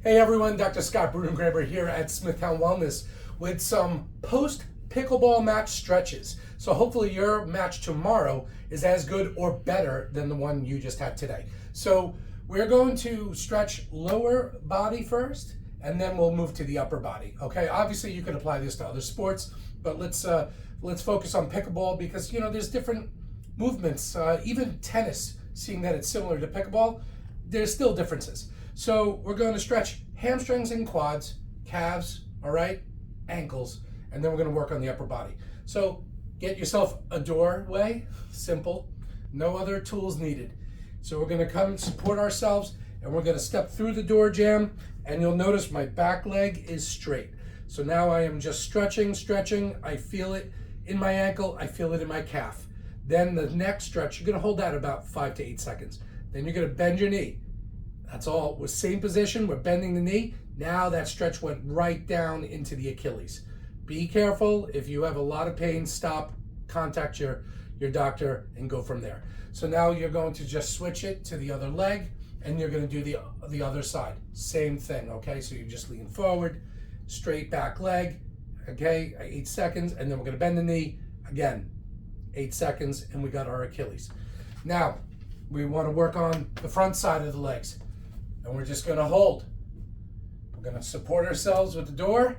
Hey everyone, Dr. Scott Brunengraber here at Smithtown Wellness with some post pickleball match stretches. So hopefully your match tomorrow is as good or better than the one you just had today. So we're going to stretch lower body first, and then we'll move to the upper body. Okay, obviously you can apply this to other sports, but let's focus on pickleball because there's different movements. Even tennis, seeing that it's similar to pickleball, there's still differences. So we're going to stretch hamstrings and quads, calves, all right, ankles, and then we're going to work on the upper body. So get yourself a doorway, simple, no other tools needed. So we're going to come support ourselves, and we're going to step through the door jamb, and you'll notice my back leg is straight. So now I am just stretching. I feel it in my ankle, I feel it in my calf. Then the next stretch, you're going to hold that about 5 to 8 seconds. Then you're going to bend your knee. That's all. We're same position. We're bending the knee. Now that stretch went right down into the Achilles. Be careful. If you have a lot of pain, stop, contact your doctor, and go from there. So now you're going to just switch it to the other leg, and you're going to do the other side. Same thing, okay? So you just lean forward, straight back leg, okay? 8 seconds, and then we're going to bend the knee again. 8 seconds, and we got our Achilles. Now, we want to work on the front side of the legs. And we're just going to hold. We're going to support ourselves with the door,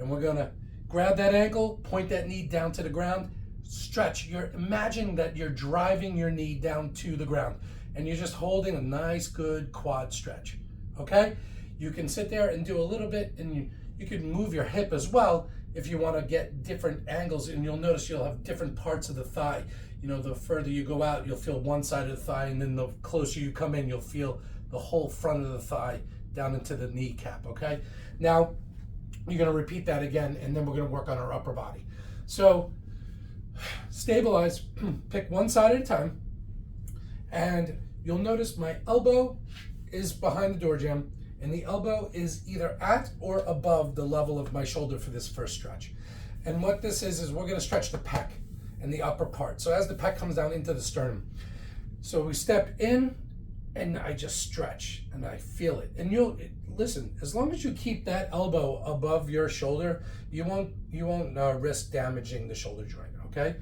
and we're going to grab that ankle, point that knee down to the ground, stretch. Imagine that you're driving your knee down to the ground, and you're just holding a nice, good quad stretch. Okay? You can sit there and do a little bit, and you can move your hip as well if you want to get different angles, and you'll notice you'll have different parts of the thigh. The further you go out, you'll feel one side of the thigh, and then the closer you come in, you'll feel the whole front of the thigh down into the kneecap, okay? Now, you're gonna repeat that again, and then we're gonna work on our upper body. So, stabilize, pick one side at a time, and you'll notice my elbow is behind the door jamb, and the elbow is either at or above the level of my shoulder for this first stretch. And what this is we're gonna stretch the pec and the upper part. So as the pec comes down into the sternum. So we step in, and I just stretch, and I feel it. And listen, as long as you keep that elbow above your shoulder, you won't risk damaging the shoulder joint, okay?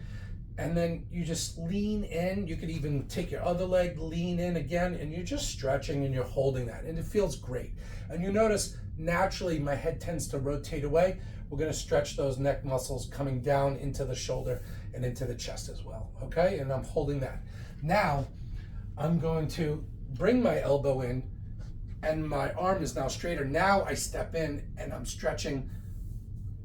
And then you just lean in. You could even take your other leg, lean in again, and you're just stretching and you're holding that, and it feels great. And you notice naturally my head tends to rotate away. We're gonna stretch those neck muscles coming down into the shoulder and into the chest as well, okay? And I'm holding that. Now, I'm going to bring my elbow in, and my arm is now straighter. Now I step in, and I'm stretching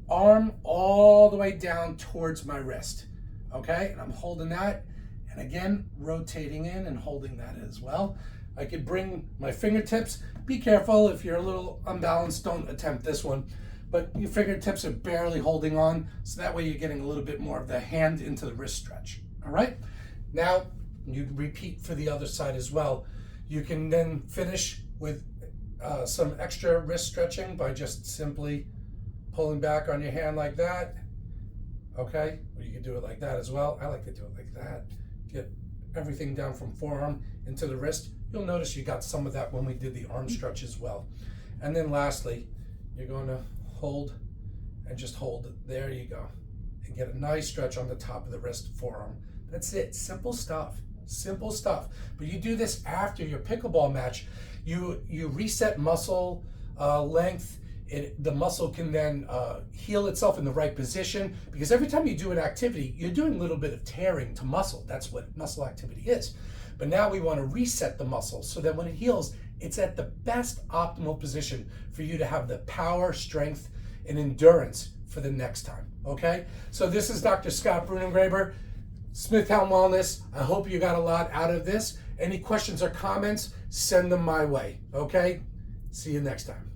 arm all the way down towards my wrist, okay? And I'm holding that, and again, rotating in and holding that as well. I could bring my fingertips. Be careful if you're a little unbalanced, don't attempt this one, but your fingertips are barely holding on, so that way you're getting a little bit more of the hand into the wrist stretch, all right? Now, you repeat for the other side as well. You can then finish with some extra wrist stretching by just simply pulling back on your hand like that, okay? Or you can do it like that as well. I like to do it like that. Get everything down from forearm into the wrist. You'll notice you got some of that when we did the arm stretch as well. And then lastly, you're going to hold and just hold it. There you go. And get a nice stretch on the top of the wrist, forearm. That's it, simple stuff. Simple stuff. But you do this after your pickleball match. You reset muscle length. The muscle can then heal itself in the right position, because every time you do an activity, you're doing a little bit of tearing to muscle. That's what muscle activity is. But now we want to reset the muscle so that when it heals, it's at the best optimal position for you to have the power, strength, and endurance for the next time, okay? So this is Dr. Scott Brunengraber, Smithtown Wellness. I hope you got a lot out of this. Any questions or comments, send them my way, okay? See you next time.